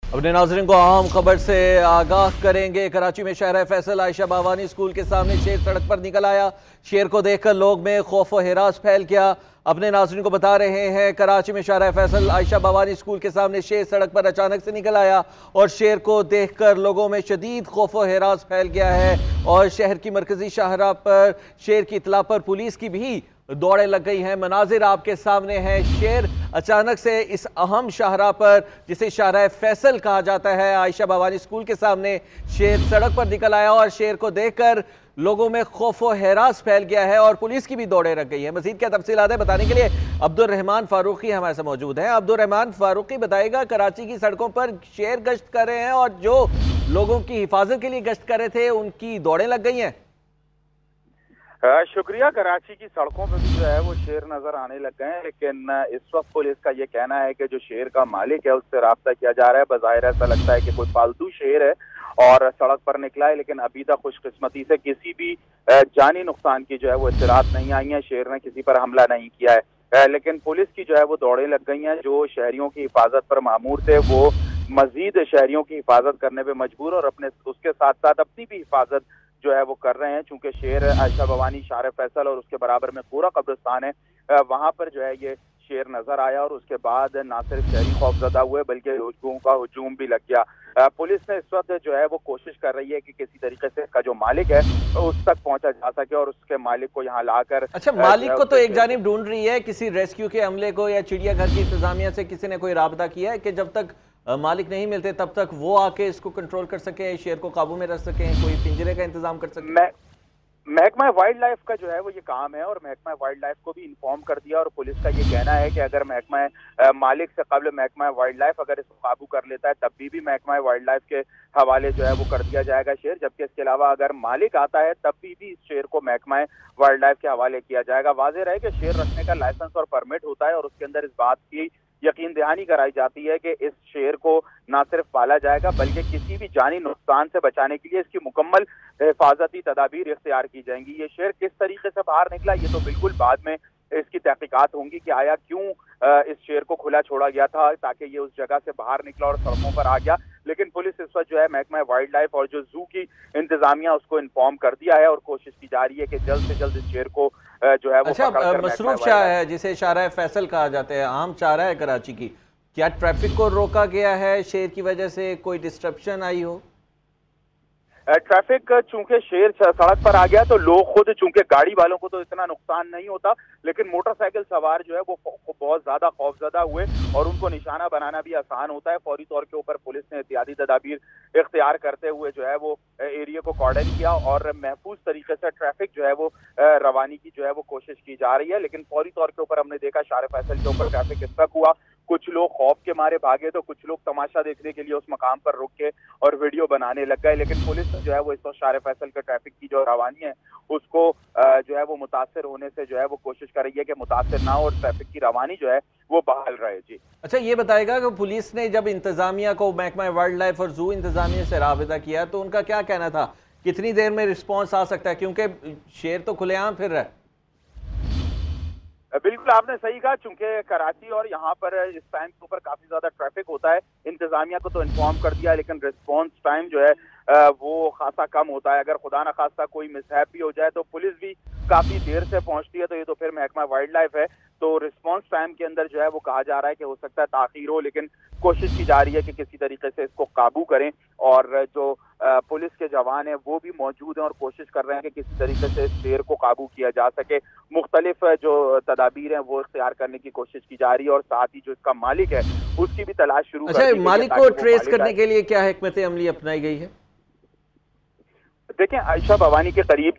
अपने नाज़रीन को अहम खबर से आगाह करेंगे। कराची में शहर फैसल आयशा बावानी स्कूल के सामने शेर सड़क पर निकल आया। शेर को देखकर लोग में खौफ व हिरास फैल गया। अपने नाज़रीन को बता रहे हैं, कराची में शहर फैसल आयशा बावानी स्कूल के सामने शेर सड़क पर अचानक से निकल आया और शेर को देखकर लोगों में शदीद खौफ व हिरास फैल गया है। और शहर की मरकजी शाहराह पर शेर की इत्तला पर पुलिस की भी दौड़े लग गई हैं। मनाजिर आपके सामने हैं। शेर अचानक से इस अहम शाहराह पर, जिसे शाहराह फैसल कहा जाता है, आयशा बावानी स्कूल के सामने शेर सड़क पर निकल आया और शेर को देखकर लोगों में खौफ व हिरास फैल गया है और पुलिस की भी दौड़े लग गई है। मजीद क्या तफसीलात है बताने के लिए अब्दुल रहमान फारूकी हमारे साथ मौजूद हैं। अब्दुल रहमान फारूकी, बताइएगा, कराची की सड़कों पर शेर गश्त कर रहे हैं और जो लोगों की हिफाजत के लिए गश्त कर रहे थे उनकी दौड़े लग गई हैं। शुक्रिया। कराची की सड़कों पे भी जो है वो शेर नजर आने लग गए हैं, लेकिन इस वक्त पुलिस का ये कहना है कि जो शेर का मालिक है उससे राब्ता किया जा रहा है। बज़ाहिर ऐसा लगता है कि कोई पालतू शेर है और सड़क पर निकला है, लेकिन अभी तक खुशकिस्मती से किसी भी जानी नुकसान की जो है वो इत्तलात नहीं आई है। शेर ने किसी पर हमला नहीं किया है, लेकिन पुलिस की जो है वो दौड़े लग गई हैं। जो शहरियों की हिफाजत पर मामूर थे वो मजीद शहरियों की हिफाजत करने पे मजबूर और अपने उसके साथ साथ अपनी भी हिफाजत जो है वो कर रहे हैं। चूंकि शेर आयशा बावानी, शाहर फैसल और उसके बराबर में पूरा कब्रिस्तान है, वहां पर जो है ये शेर नजर आया और उसके बाद ना सिर्फ शहरी खौफजदा हुए बल्कि लोगों का हुजूम भी लग गया। पुलिस ने इस वक्त जो है वो कोशिश कर रही है कि किसी तरीके से इसका जो मालिक है उस तक पहुंचा जा सके और उसके मालिक को यहाँ लाकर। अच्छा, मालिक को तो एक जानिब ढूंढ रही है, किसी रेस्क्यू के अमले को या चिड़ियाघर की इंतजामिया से किसी ने कोई राबता किया है कि जब तक मालिक नहीं मिलते तब तक वो आके इसको कंट्रोल कर सके, शेर को काबू में रख सके, कोई पिंजरे का इंतजाम कर सके? महकमा वाइल्ड लाइफ का जो है वो ये काम है और महकमा वाइल्ड लाइफ को भी इन्फॉर्म कर दिया और पुलिस का ये कहना है कि अगर महकमा मालिक से कबल महकमा वाइल्ड लाइफ अगर इसको काबू कर लेता है तब भी महकमा वाइल्ड लाइफ के हवाले जो है वो कर दिया जाएगा शेर। जबकि इसके अलावा अगर मालिक आता है तब भी इस शेर को महकमा वाइल्ड लाइफ के हवाले किया जाएगा। वाज़ेह रहे कि शेर रखने का लाइसेंस और परमिट होता है और उसके अंदर इस बात की यकीन दहानी कराई जाती है कि इस शेर को न सिर्फ पाला जाएगा बल्कि किसी भी जानी नुकसान से बचाने के लिए इसकी मुकम्मल हिफाजती तदाबीर इख्तियार की जाएंगी। ये शेर किस तरीके से बाहर निकला ये तो बिल्कुल बाद में इसकी तहकीकात होंगी कि आया क्यों इस शेर को खुला छोड़ा गया था ताकि ये उस जगह से बाहर निकला और सड़कों पर आ गया। लेकिन पुलिस इस वक्त जो है महकमा वाइल्ड लाइफ और जो जू की इंतजामिया उसको इन्फॉर्म कर दिया है और कोशिश की जा रही है कि जल्द से जल्द इस शेर को जो है वो मसरूफ शाह है जिसे शाहराह फैसल कहा जाता है, आम शाहराह है कराची की, क्या ट्रैफिक को रोका गया है? शेर की वजह से कोई डिस्ट्रप्शन आई हो? ट्रैफिक चूंकि शेर सड़क पर आ गया तो लोग खुद, चूंकि गाड़ी वालों को तो इतना नुकसान नहीं होता लेकिन मोटरसाइकिल सवार जो है वो बहुत ज्यादा खौफजदा हुए और उनको निशाना बनाना भी आसान होता है। फौरी तौर के ऊपर पुलिस ने एहतियाती तदाबीर इख्तियार करते हुए जो है वो एरिया को कॉर्डन किया और महफूज तरीके से ट्रैफिक जो है वो रवानी की जो है वो कोशिश की जा रही है। लेकिन फौरी तौर के ऊपर हमने देखा शाहर फैसल के ऊपर ट्रैफिक स्टक हुआ, कुछ लोग खौफ के मारे भागे तो कुछ लोग तमाशा देखने के लिए उस मकाम पर रुक के और वीडियो बनाने लग गए। लेकिन पुलिस जो है वो इस वक्त शाहर फैसल के ट्रैफिक की जो रवानी है उसको जो है वो मुतासर होने से जो है वो कोशिश कर रही है कि मुतासर ना हो और ट्रैफिक की रवानी जो है वो बहाल रहे। जी अच्छा, ये बताएगा कि पुलिस ने जब इंतजामिया को, महकमा वाइल्ड लाइफ और जू इंतजामिया से राबिता किया तो उनका क्या कहना था, कितनी देर में रिस्पॉन्स आ सकता है, क्योंकि शेर तो खुलेआम फिर रहा है? बिल्कुल आपने सही कहा, चूंकि कराची और यहाँ पर इस टाइम के ऊपर काफी ज्यादा ट्रैफिक होता है। इंतजामिया को तो इन्फॉर्म कर दिया लेकिन रिस्पॉन्स टाइम जो है वो खासा कम होता है। अगर खुदा न खास्ता कोई मिसहैप भी हो जाए तो पुलिस भी काफी देर से पहुंचती है, तो ये तो फिर महकमा वाइल्ड लाइफ है। तो रिस्पॉन्स टाइम के अंदर जो है वो कहा जा रहा है कि हो सकता है ताखीर हो, लेकिन कोशिश की जा रही है कि किसी तरीके से इसको काबू करें और जो पुलिस के जवान हैं वो भी मौजूद हैं और कोशिश कर रहे हैं कि किसी तरीके से इस शेर को काबू किया जा सके। मुख्तलिफ जो तदाबीर हैं वो इख्तियार करने की कोशिश की जा रही है और साथ ही जो इसका मालिक है उसकी भी तलाश शुरू कर दी गई है। मालिक को ट्रेस करने के लिए क्या हिकमत अमली अपनाई गई है? देखें, आयशा बावानी के करीब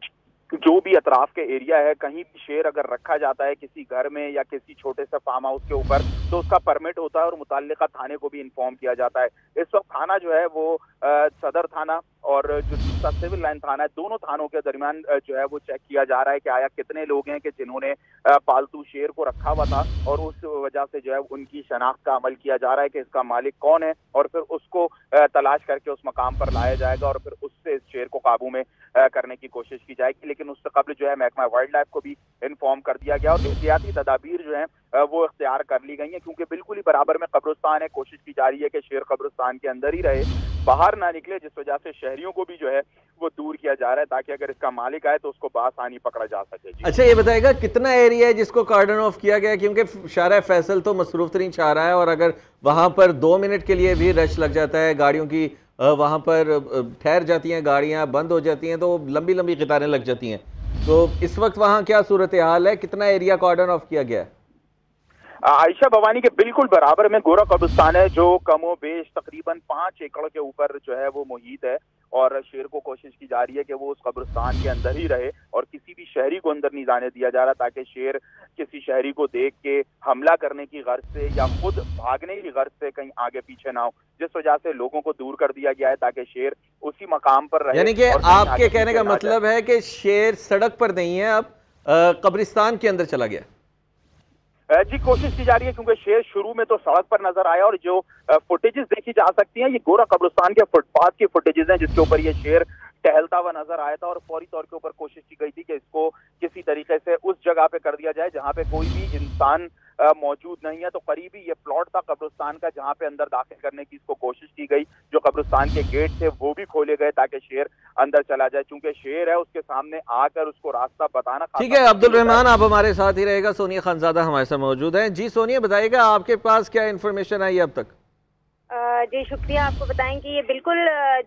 जो भी अतराफ के एरिया है, कहीं भी शेर अगर रखा जाता है किसी घर में या किसी छोटे से फार्म हाउस के ऊपर तो उसका परमिट होता है और मुताल्लिका थाने को भी इन्फॉर्म किया जाता है। इस वक्त थाना जो है वो सदर थाना और जो दूसरा सिविल लाइन थाना है, दोनों थानों के दरमियान जो है वो चेक किया जा रहा है कि आया कितने लोग हैं कि जिन्होंने पालतू शेर को रखा हुआ था और उस वजह से जो है उनकी शनाख्त का अमल किया जा रहा है कि इसका मालिक कौन है और फिर उसको तलाश करके उस मकाम पर लाया जाएगा और फिर उससे से इस शेर को काबू में करने की कोशिश की जाएगी। लेकिन उससे कबल जो है महकमा वाइल्ड लाइफ को भी इन्फॉर्म कर दिया गया और एहतियाती तदाबीर जो है वो इख्तियार कर ली गई हैं, क्योंकि बिल्कुल ही बराबर में कब्रिस्तान है। कोशिश की जा रही है कि शेर कब्रिस्तान के अंदर ही रहे, बाहर ना निकले, जिस वजह से शहरियों को भी जो है वो दूर किया जा रहा है ताकि अगर इसका मालिक आए तो उसको बासानी पकड़ा जा सके। अच्छा, ये बताएगा कितना एरिया है जिसको कार्डन ऑफ किया गया है? क्योंकि शाहराह फैसल तो मसरूफ तरीन शाहराह है और अगर वहां पर 2 मिनट के लिए भी रश लग जाता है, गाड़ियों की वहां पर ठहर जाती हैं, गाड़ियां बंद हो जाती हैं, तो लंबी लंबी कतारें लग जाती हैं। तो इस वक्त वहां क्या सूरत हाल है? कितना एरिया कार्डन ऑफ किया गया है? आयशा भवानी के बिल्कुल बराबर में गोरा कब्रिस्तान है, जो कमो बेश तकरीबन 5 एकड़ के ऊपर जो है वो मुहित है और शेर को कोशिश की जा रही है कि वो उस कब्रिस्तान के अंदर ही रहे और किसी भी शहरी को अंदर नहीं जाने दिया जा रहा, ताकि शेर किसी शहरी को देख के हमला करने की गर्ज से या खुद भागने की गर्ज से कहीं आगे पीछे ना हो, जिस वजह से लोगों को दूर कर दिया गया है ताकि शेर उसी मकाम पर रहे। यानी कि आपके कहने का मतलब है कि शेर सड़क पर नहीं है, अब कब्रिस्तान के अंदर चला गया? जी, कोशिश की जा रही है, क्योंकि शेर शुरू में तो सड़क पर नजर आया और जो फुटेजेस देखी जा सकती हैं ये गोरा कब्रिस्तान के फुटपाथ की फुटेजेस हैं जिसके ऊपर ये शेर टहलता हुआ नजर आया था और फौरी तौर के ऊपर कोशिश की गई थी कि इसको किसी तरीके से उस जगह पे कर दिया जाए जहां पे कोई भी इंसान मौजूद नहीं है। तो करीबी ये प्लॉट था कब्रिस्तान का जहां पे अंदर दाखिल करने की इसको कोशिश की गई, जो कब्रिस्तान के गेट थे वो भी खोले गए ताकि शेर अंदर चला जाए। चूंकि शेर है उसके सामने आकर उसको रास्ता बताना। ठीक है अब्दुल रहमान, आप हमारे साथ ही रहेगा। सोनिया खानजादा हमारे साथ मौजूद है। जी सोनिया, बताइएगा आपके पास क्या इन्फॉर्मेशन आई अब तक? जी शुक्रिया। आपको बताएं कि ये बिल्कुल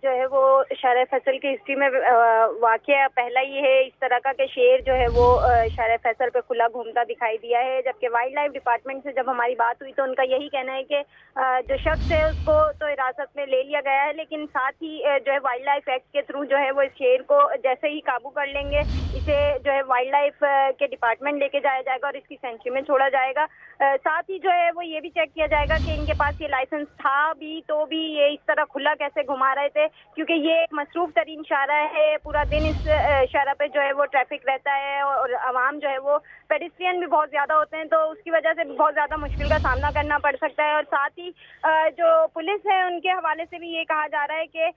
जो है वो शाहराह फैसल की हिस्ट्री में वाकया पहला ही है इस तरह का कि शेर जो है वो शाहराह फैसल पे खुला घूमता दिखाई दिया है। जबकि वाइल्ड लाइफ डिपार्टमेंट से जब हमारी बात हुई तो उनका यही कहना है कि जो शख्स है उसको तो हिरासत में ले लिया गया है, लेकिन साथ ही जो है वाइल्ड लाइफ एक्ट के थ्रू जो है वो इस शेर को जैसे ही काबू कर लेंगे इसे जो है वाइल्ड लाइफ के डिपार्टमेंट लेके जाया जाएगा और इसकी सेंचुरी में छोड़ा जाएगा। साथ ही जो है वो ये भी चेक किया जाएगा कि इनके पास ये लाइसेंस था भी तो भी ये इस तरह खुला कैसे घुमा रहे थे, क्योंकि ये एक मसरूफ तरीन शाहराह है। पूरा दिन इस शाहराह पे जो है वो ट्रैफिक रहता है और आवाम जो है वो पेडिस्ट्रियन भी बहुत ज्यादा होते हैं, तो उसकी वजह से बहुत ज्यादा मुश्किल का सामना करना पड़ सकता है। और साथ ही जो पुलिस है उनके हवाले से भी ये कहा जा रहा है कि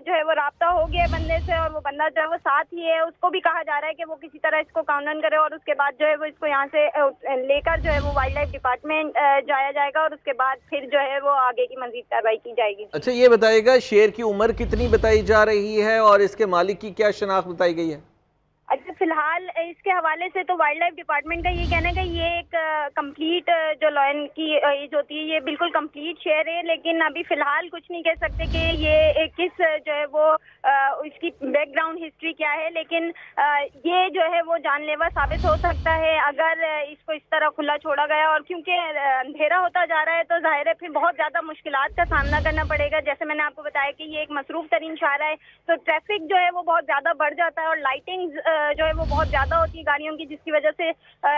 जो है वो राब्ता हो गया बंदे से और वो बंदा जो है वो साथ ही है, उसको भी कहा जा रहा है कि वो किसी तरह इसको काउंटर करे और उसके बाद जो है वो इसको यहाँ से लेकर जो है वो वाइल्ड लाइफ डिपार्टमेंट जाया जाएगा और उसके बाद फिर जो है वो आगे की मजीद कार्रवाई की जाएगी। अच्छा, ये बताइएगा शेर की उम्र कितनी बताई जा रही है और इसके मालिक की क्या शनाख्त बताई गई है? अच्छा, फिलहाल इसके हवाले से तो वाइल्ड लाइफ डिपार्टमेंट का ये कहना है कि ये एक कंप्लीट जो लॉयन की एज होती है ये बिल्कुल कंप्लीट शेर है, लेकिन अभी फिलहाल कुछ नहीं कह सकते कि ये किस जो है वो इसकी बैकग्राउंड हिस्ट्री क्या है। लेकिन ये जो है वो जानलेवा साबित हो सकता है अगर इसको इस तरह खुला छोड़ा गया, और क्योंकि अंधेरा होता जा रहा है तो जाहिर है फिर बहुत ज़्यादा मुश्किलात का सामना करना पड़ेगा। जैसे मैंने आपको बताया कि ये एक मसरूफ तरीन शाहराह है, तो ट्रैफिक जो है वो बहुत ज़्यादा बढ़ जाता है और लाइटिंग जो है वो बहुत ज्यादा होती है गाड़ियों की, जिसकी वजह से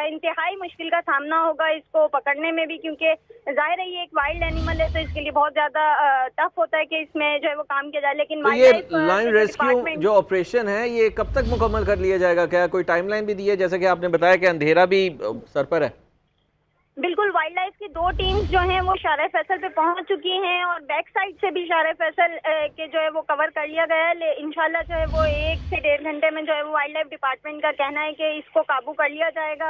इंतहाई मुश्किल का सामना होगा इसको पकड़ने में भी, क्योंकि जाहिर है ये एक वाइल्ड एनिमल है तो इसके लिए बहुत ज्यादा टफ होता है कि इसमें जो है वो काम किया जाए। लेकिन तो ये लाइन रेस्क्यू जो ऑपरेशन है ये कब तक मुकम्मल कर लिया जाएगा? क्या कोई टाइमलाइन भी दी है? जैसे कि आपने बताया कि अंधेरा भी सर पर है। बिल्कुल, वाइल्ड लाइफ की 2 टीम्स जो हैं वो शाहराह फैसल पे पहुंच चुकी हैं और बैक साइड से भी शाहराह फैसल के जो है वो कवर कर लिया गया है। इंशाल्लाह जो है वो 1 से 1.5 घंटे में जो है वो वाइल्ड लाइफ डिपार्टमेंट का कहना है कि इसको काबू कर लिया जाएगा।